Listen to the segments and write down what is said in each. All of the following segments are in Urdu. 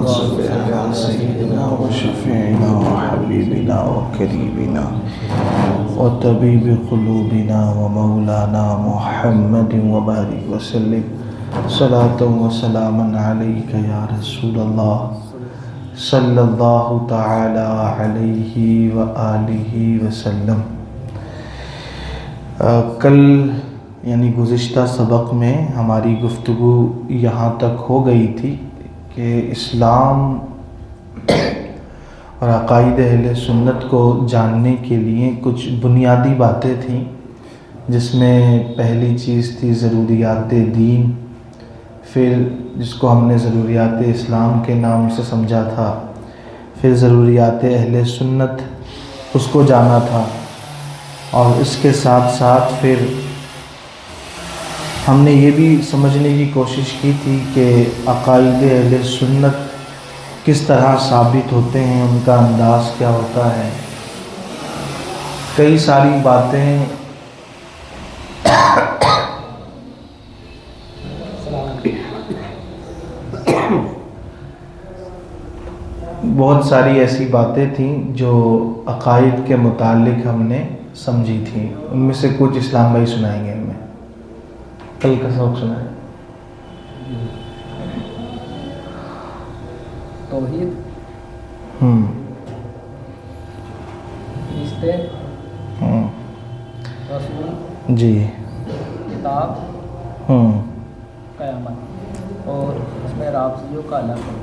صل على سيدنا وشفيعنا وحبيبنا وكريمنا وطبيب قلوبنا ومولانا محمد وبارك وسلم صلاة وسلاما عليك يا رسول الله صلی اللہ تعالی علیہ وآلہ وسلم۔ کل یعنی گزشتہ سبق میں ہماری گفتگو یہاں تک ہو گئی تھی کہ اسلام اور عقائد اہل سنت کو جاننے کے لیے کچھ بنیادی باتیں تھیں، جس میں پہلی چیز تھی ضروریات دین، پھر جس کو ہم نے ضروریات اسلام کے نام سے سمجھا تھا، پھر ضروریات اہل سنت اس کو جانا تھا، اور اس کے ساتھ ساتھ پھر ہم نے یہ بھی سمجھنے کی کوشش کی تھی کہ عقائد اہل سنت کس طرح ثابت ہوتے ہیں، ان کا انداز کیا ہوتا ہے۔ کئی ساری باتیں بہت ساری ایسی باتیں تھیں جو عقائد کے متعلق ہم نے سمجھی تھیں، ان میں سے کچھ اسلام بھائی سنائیں گے ہمیں۔ کل کا سبق سنائیں۔ توحید، رشتے، رسول، جی، کتاب، قیامت، اور اس میں رابطیوں کا الگ ہے۔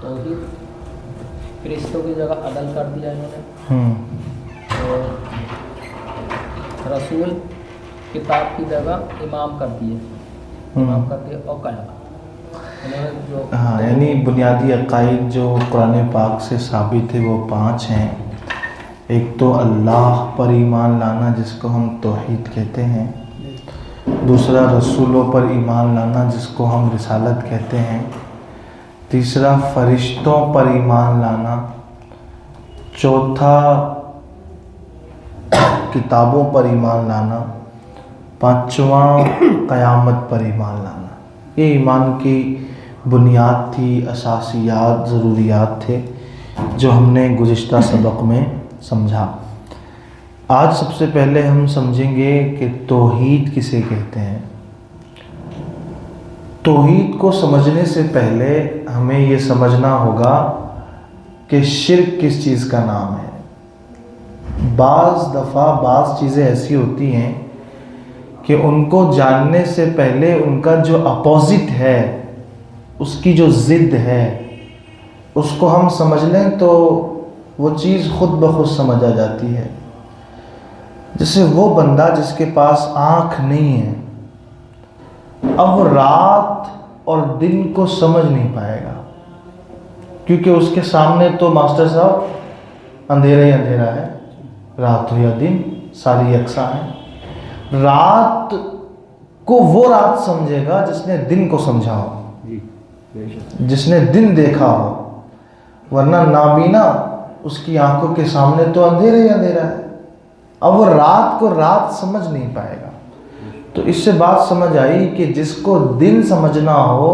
توحید، فرشتوں کی جگہ عدل کر دیا انہوں نے، اور رسول کتاب کی جگہ امام کر دیے، اور قیامت جو یعنی بنیادی عقائد جو قرآن پاک سے ثابت ہے وہ 5 ہیں۔ ایک تو اللہ پر ایمان لانا جس کو ہم توحید کہتے ہیں، دوسرا رسولوں پر ایمان لانا جس کو ہم رسالت کہتے ہیں، تیسرا فرشتوں پر ایمان لانا، چوتھا کتابوں پر ایمان لانا، پانچواں قیامت پر ایمان لانا۔ یہ ایمان کی بنیاد تھی، اساسیات، ضروریات تھے جو ہم نے گزشتہ سبق میں سمجھا۔ آج سب سے پہلے ہم سمجھیں گے کہ توحید کسے کہتے ہیں۔ توحید کو سمجھنے سے پہلے ہمیں یہ سمجھنا ہوگا کہ شرک کس چیز کا نام ہے۔ بعض دفعہ بعض چیزیں ایسی ہوتی ہیں کہ ان کو جاننے سے پہلے ان کا جو اپوزٹ ہے، اس کی جو ضد ہے، اس کو ہم سمجھ لیں تو وہ چیز خود بخود سمجھ آ جاتی ہے۔ جیسے وہ بندہ جس کے پاس آنکھ نہیں ہے، اب وہ رات اور دن کو سمجھ نہیں پائے گا، کیونکہ اس کے سامنے تو ماسٹر صاحب اندھیرا ہی اندھیرا ہے، رات ہو یا دن ساری یکساں ہے۔ رات کو وہ رات سمجھے گا جس نے دن کو سمجھا ہو، جس نے دن دیکھا ہو، ورنہ نابینا اس کی آنکھوں کے سامنے تو اندھیرا ہی اندھیرا ہے، اب وہ رات کو رات سمجھ نہیں پائے گا۔ تو اس سے بات سمجھ آئی کہ جس کو دن سمجھنا ہو،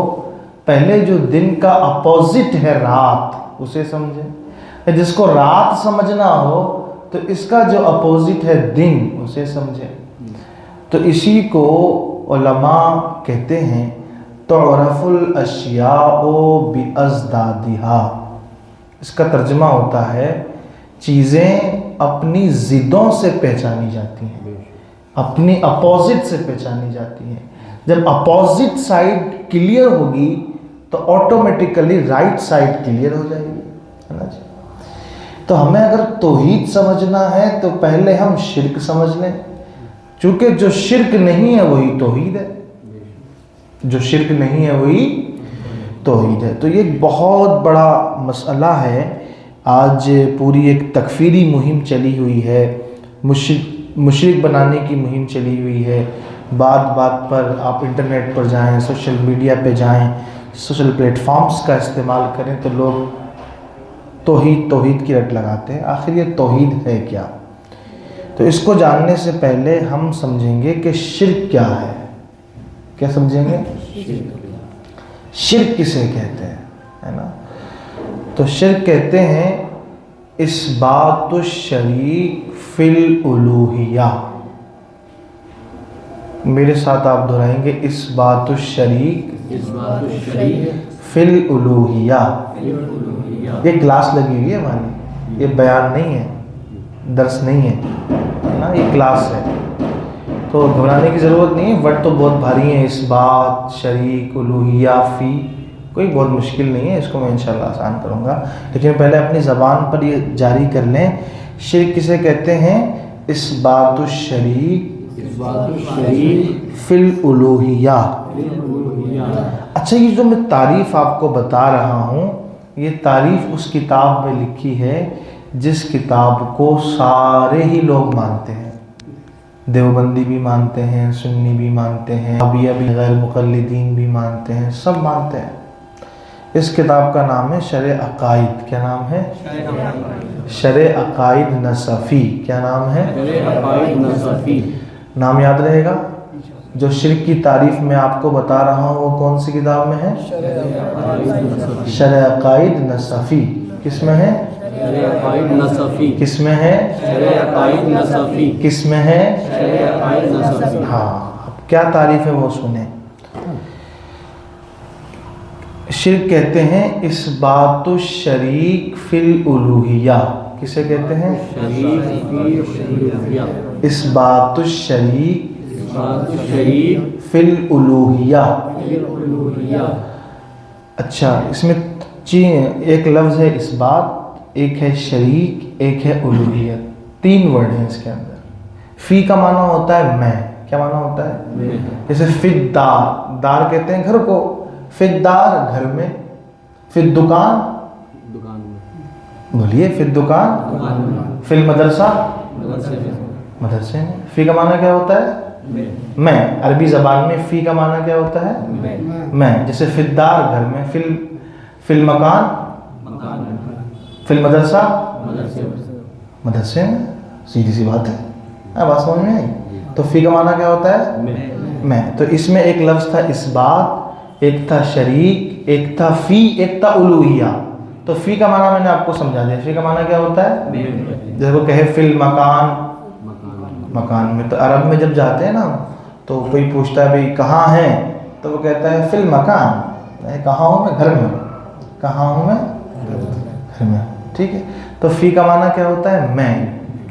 پہلے جو دن کا اپوزٹ ہے رات، اسے سمجھے۔ جس کو رات سمجھنا ہو تو اس کا جو اپوزٹ ہے دن، اسے سمجھے۔ تو اسی کو علماء کہتے ہیں تعرف الاشیاء بازدادها۔ اس کا ترجمہ ہوتا ہے چیزیں اپنی ضدوں سے پہچانی جاتی ہیں، اپنی اپوزٹ سے پہچانی جاتی ہیں۔ جب اپوزٹ سائڈ کلیئر ہوگی تو آٹومیٹیکلی رائٹ سائڈ کلیئر ہو جائے گی، ہے نا جی۔ تو ہمیں اگر توحید سمجھنا ہے تو پہلے ہم شرک سمجھ لیں، چونکہ جو شرک نہیں ہے وہی توحید ہے، جو شرک نہیں ہے وہی توحید ہے۔ تو یہ ایک بہت بڑا مسئلہ ہے۔ آج پوری ایک تکفیری مہم چلی ہوئی ہے، مشرک بنانے کی مہم چلی ہوئی ہے۔ بات بات پر آپ انٹرنیٹ پر جائیں، سوشل میڈیا پہ جائیں، سوشل پلیٹ فارمز کا استعمال کریں تو لوگ توحید کی رٹ لگاتے ہیں۔ آخر یہ توحید ہے کیا؟ تو اس کو جاننے سے پہلے ہم سمجھیں گے کہ شرک کیا ہے۔ کیا سمجھیں گے؟ شرک کسے کہتے ہیں؟ ہے نا. تو شرک کہتے ہیں اثبات الشریک فی الالوہیہ. میرے ساتھ آپ دہرائیں گے اثبات الشریک فی الالوہیہ. یہ کلاس لگی ہوئی ہے ہماری، یہ بیان نہیں ہے، درس نہیں ہے نا، یہ کلاس ہے. تو گھبرانے کی ضرورت نہیں ہے. ورڈ تو بہت بھاری ہیں، اثبات، شریک، الوہیہ، فی. کوئی بہت مشکل نہیں ہے، اس کو میں انشاءاللہ آسان کروں گا. لیکن پہلے اپنی زبان پر یہ جاری کر لیں. شرک کسے کہتے ہیں؟ اثبات الشریک فی الالوہیہ. اچھا، یہ جو میں تعریف آپ کو بتا رہا ہوں، یہ تعریف اس کتاب میں لکھی ہے جس کتاب کو سارے ہی لوگ مانتے ہیں. دیوبندی بھی مانتے ہیں، سنی بھی مانتے ہیں، وہابیہ بھی، غیر مقلدین بھی مانتے ہیں، سب مانتے ہیں. اس کتاب کا نام ہے شرح عقائد. کیا نام ہے؟ شرح عقائد نصفی. کیا نام ہے؟ نام یاد رہے گا. جو شرک کی تعریف میں آپ کو بتا رہا ہوں وہ کون سی کتاب میں ہے؟ شرح عقائد نصفی. کس میں ہے؟ کس میں ہے؟ کس میں ہے؟ ہاں. اب کیا تعریف ہے وہ سنیں. شرک کہتے ہیں اثبات الشریک فی الالوہیہ. کسے کہتے ہیں؟ اثبات الشریک فی الالوہیہ. اچھا، اس میں ایک لفظ ہے اثبات، ایک ہے شریک، ایک ہے الوہیت. 3 ورڈ ہیں اس کے اندر. فی کا معنی ہوتا ہے میں. کیا معنی ہوتا ہے؟ جیسے فی الدار، دار کہتے ہیں گھر کو. فی الدار گھر میں. فی الدکان بولیے، فی الدکان. فی المدرسہ مدرسے میں. فی کا معنی کیا ہوتا ہے؟ میں. عربی زبان میں فی کا معنی کیا ہوتا ہے؟ میں. جیسے فی الدار گھر میں، فی المکان، فی المدرسہ مدرسے میں. سیدھی سی بات ہے، بات سمجھ میں آئی. تو فی کا معنی کیا ہوتا ہے؟ میں. تو اس میں ایک لفظ تھا اثبات، ایک تھا شریک، ایک تھا فی، ایک تھا الوہیہ. تو فی کا معنی میں نے آپ کو سمجھا دیا. فی کا معنی کیا ہوتا ہے؟ جیسے وہ کہے فی المکان، مکان میں. تو عرب میں جب جاتے ہیں نا تو کوئی پوچھتا ہے بھئی کہاں ہیں، تو وہ کہتا ہے فی المکان. کہاں ہوں میں؟ گھر میں. کہاں ہوں میں؟ گھر میں. ٹھیک ہے. تو فی کا معنی کیا ہوتا ہے؟ میں.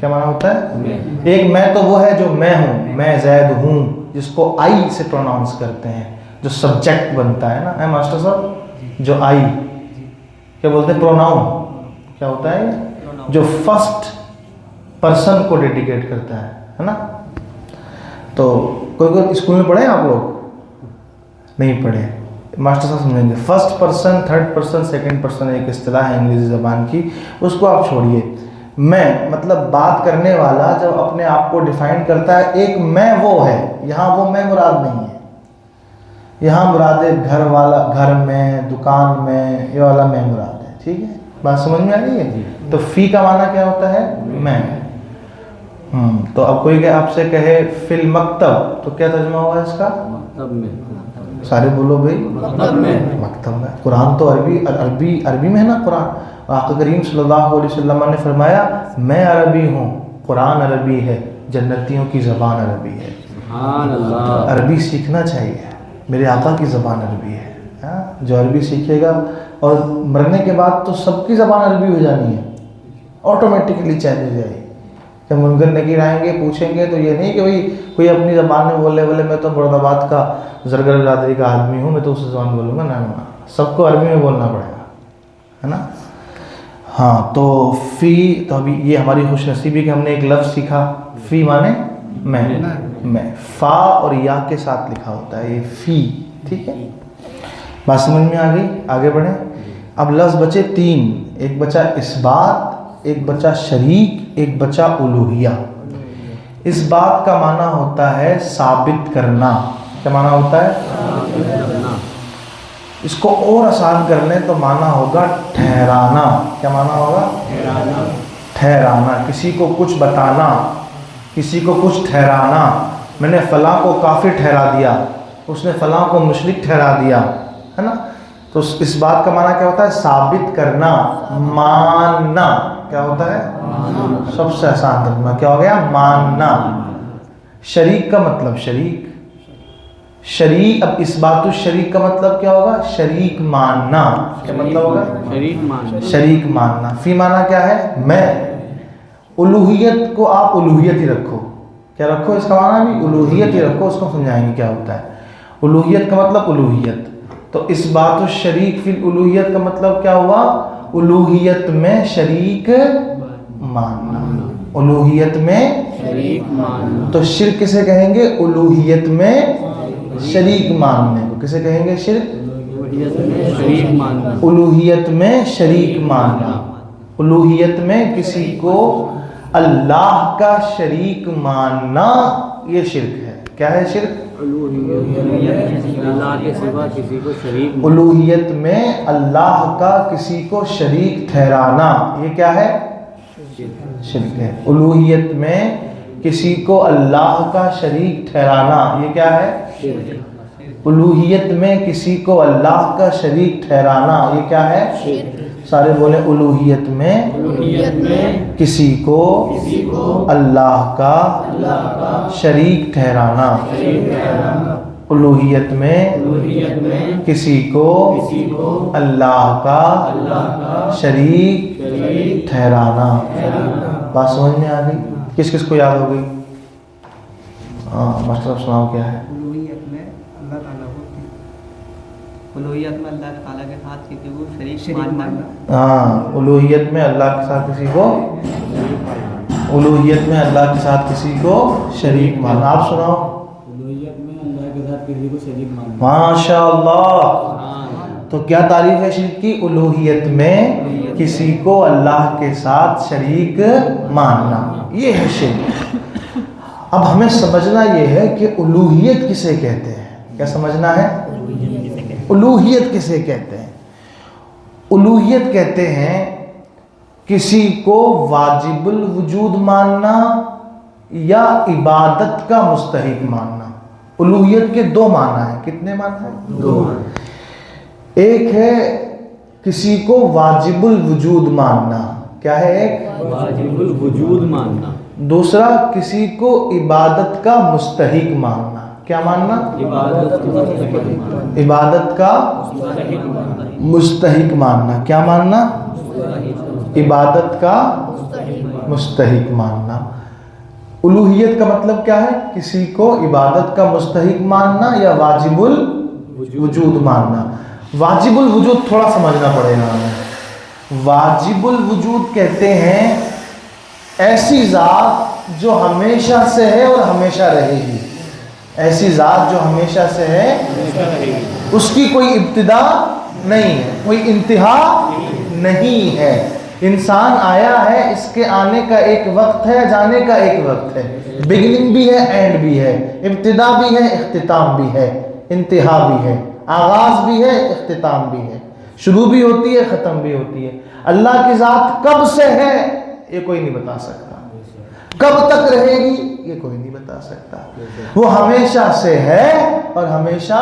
کیا معنی ہوتا ہے؟ ایک میں تو وہ ہے جو میں ہوں، میں زید ہوں، جس کو آئی سے پروناؤنس کرتے ہیں، جو سبجیکٹ بنتا ہے نا. اے ماسٹر صاحب، جو آئی کیا بولتے ہیں؟ پروناؤن. کیا ہوتا ہے؟ جو فرسٹ پرسن کو ڈیڈیکیٹ کرتا ہے نا. تو کوئی اسکول میں پڑھے آپ لوگ؟ نہیں پڑھے. ماسٹر صاحب سمجھیں گے. First person, third person, second person ایک اصطلاح ہے انگریزی زبان کی، اس کو آپ چھوڑیے. میں مطلب بات کرنے والا جب اپنے آپ کو ڈیفائن کرتا ہے، ایک میں وہ ہے. یہاں وہ میں مراد نہیں ہے. یہاں مراد ہے گھر والا، گھر میں، دکان میں، یہ والا میں مراد ہے. ٹھیک ہے، بات سمجھ میں آ رہی ہے. تو فی کا معنی کیا ہوتا ہے؟ میں. تو اب کوئی کہ آپ سے کہے فی المکتب، تو کیا ترجمہ ہوگا اس کا؟ سارے بولو بھائی. مکتب میں. قرآن تو عربی میں ہے نا قرآن. آقا کریم صلی اللہ علیہ وسلم نے فرمایا میں عربی ہوں، قرآن عربی ہے، جنتیوں کی زبان عربی ہے. عربی سیکھنا چاہیے. میرے آقا کی زبان عربی ہے. جو عربی سیکھے گا، اور مرنے کے بعد تو سب کی زبان عربی ہو جانی ہے، آٹومیٹکلی چینج ہو جائے گی. جب منکر نکیر آئیں گے پوچھیں گے تو یہ نہیں کہ بھائی کوئی اپنی زبان میں بولے میں تو مراد آباد کا زرگر برادری کا آدمی ہوں، میں تو اس زبان بولوں گا. نا سب کو عربی میں بولنا پڑے گا، ہے نا. ہاں. تو فی، تو ابھی یہ ہماری خوش نصیبی کہ ہم نے ایک لفظ سیکھا. فی مانے میں. فا اور یا کے ساتھ لکھا ہوتا ہے یہ فی. ٹھیک ہے، بات سمجھ میں آ گئی. آگے بڑھیں. اب لفظ بچے 3. ایک بچا اثبات، ایک بچا شریک، ایک بچا الوہیہ. اس بات کا معنی ہوتا ہے ثابت کرنا. کیا معنی ہوتا ہے؟ اس کو اور آسان کر لیں تو معنی ہوگا ٹھہرانا. کیا معنی ہوگا؟ ٹھہرانا. کسی کو کچھ بتانا، کسی کو کچھ ٹھہرانا. میں نے فلاں کو کافر ٹھہرا دیا، اس نے فلاں کو مشرک ٹھہرا دیا، ہے نا. تو اس بات کا معنی کیا ہوتا ہے؟ ثابت کرنا، ماننا. کیا ہوتا ہے؟ سب سے آسان ترجمہ کیا ہو گیا؟ ماننا. شریک کا مطلب شریک. شریک، اب اس بات الشریک کا مطلب کیا ہوگا؟ شریک ماننا. کیا مطلب ہوگا؟ شریک ماننا. فی معنی کیا ہے؟ میں. الوہیت کو آپ الوہیت ہی رکھو. کیا رکھو؟ اس کا معنی بھی الوہیت ہی رکھو. اس کو سمجھائیں گے کیا ہوتا ہے. الوہیت کا مطلب الوہیت. تو اس بات الشریک فی الوہیت کا مطلب کیا ہوا؟ الوہیت میں شریک ماننا. الوہیت میں شریک ماننا. تو شرک کسے کہیں گے؟ الوہیت میں شریک ماننے کو. کسے کہیں گے شرک؟ الوہیت میں شریک ماننا. الوہیت میں کسی کو اللہ کا شریک ماننا یہ شرک ہے. کیا ہے شرک؟ اللہ کے سوا کسی کو شریک. الوہیت میں اللہ کا کسی کو شریک ٹھہرانا یہ کیا ہے؟ شرک ہے. الوہیت میں کسی کو اللہ کا شریک ٹھہرانا یہ کیا ہے؟ الوہیت میں کسی کو اللہ کا شریک ٹھہرانا یہ کیا ہے؟ سارے بولیں الوہیت میں کسی کو اللہ کا شریک ٹھہرانا. الوہیت میں کسی کو اللہ کا شریک ٹھہرانا. بات سمجھ میں آ گئی؟ کس کس کو یاد ہو گئی؟ ہاں مطلب سناؤ کیا ہے؟ الوہیت میں اللہ تعالیٰ کے ساتھ کسی کو شریک ماننا. ہاں الوہیت میں اللہ کے ساتھ کسی کو، الوہیت میں اللہ کے ساتھ کسی کو شریک ماننا. آپ سناؤ. الوہیت میں اللہ کے ساتھ کسی کو شریک ماننا. ماشاء اللہ. تو کیا تعریف ہے شرک کی؟ الوہیت میں کسی کو اللہ کے ساتھ شریک ماننا یہ ہے شرک. اب ہمیں سمجھنا یہ ہے کہ الوہیت کسے کہتے ہیں. کیا سمجھنا ہے؟ الوہیت کسے کہتے ہیں؟ الوہیت کہتے ہیں کسی کو واجب الوجود ماننا یا عبادت کا مستحق ماننا. الوہیت کے دو معنی ہیں. کتنے معنی ہیں؟ دو. ایک ہے کسی کو واجب الوجود ماننا. کیا ہے؟ ایک واجب الوجود ماننا. دوسرا کسی کو عبادت کا مستحق ماننا. کیا ماننا؟ عبادت کا مستحق ماننا. کیا ماننا؟ عبادت کا مستحق ماننا. الوہیت کا مطلب کیا ہے؟ کسی کو عبادت کا مستحق ماننا یا واجب الوجود ماننا. واجب الوجود تھوڑا سمجھنا پڑے گا ہمیں. واجب الوجود کہتے ہیں ایسی ذات جو ہمیشہ سے ہے اور ہمیشہ رہے گی. ایسی ذات جو ہمیشہ سے ہے، اس کی کوئی ابتدا نہیں ہے، کوئی انتہا نہیں ہے. انسان آیا ہے، اس کے آنے کا ایک وقت ہے، جانے کا ایک وقت ہے. بگننگ بھی ہے، اینڈ بھی ہے. ابتدا بھی ہے، اختتام بھی ہے. انتہا بھی ہے، آغاز بھی ہے، اختتام بھی ہے. شروع بھی ہوتی ہے، ختم بھی ہوتی ہے. اللہ کی ذات کب سے ہے یہ کوئی نہیں بتا سکتا. کب تک رہے گی یہ کوئی نہیں بتا سکتا. وہ ہمیشہ سے ہے اور ہمیشہ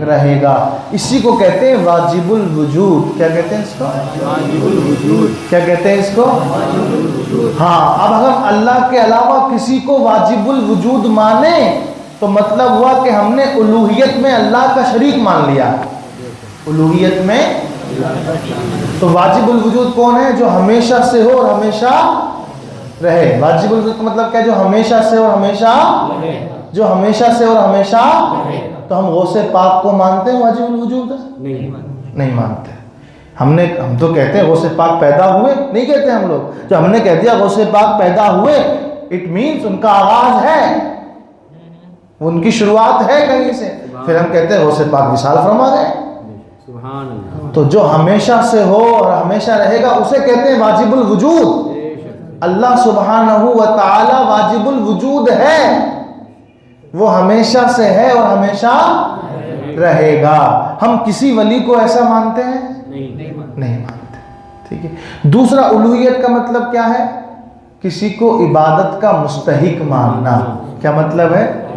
رہے گا. اسی کو کہتے ہیں واجب الوجود. کیا کہتے ہیں اس کو؟ واجب الوجود. کیا کہتے ہیں اس کو؟ ہاں. اب ہم اللہ کے علاوہ کسی کو واجب الوجود مانیں تو مطلب ہوا کہ ہم نے الوہیت میں اللہ کا شریک مان لیا. الوہیت میں تو واجب الوجود کون ہے؟ جو ہمیشہ سے ہو اور ہمیشہ رہے. واجب الوجود کا مطلب کیا؟ جو ہمیشہ سے اور ہمیشہ، جو ہمیشہ سے اور ہمیشہ. تو ہم غوث پاک کو مانتے ہیں واجب الوجود؟ نہیں مانتے. ہم تو کہتے ہیں غوث پاک پیدا ہوئے، نہیں کہتے ہم لوگ. جو ہم نے کہہ دیا غوث پاک پیدا ہوئے اٹ مینس ان کا آغاز ہے، ان کی شروعات ہے کہیں سے. پھر ہم کہتے ہیں غوث پاک وصال فرما گئے. تو جو ہمیشہ سے ہو اور ہمیشہ رہے گا اسے کہتے ہیں واجب الوجود. اللہ سبحانہ و تعالی واجب الوجود ہے، وہ ہمیشہ سے ہے اور ہمیشہ رہے گا. ہم کسی ولی کو ایسا مانتے ہیں؟ نہیں مانتے. ٹھیک ہے. دوسرا الوہیت کا مطلب کیا ہے؟ کسی کو عبادت کا مستحق ماننا. کیا مطلب ہے؟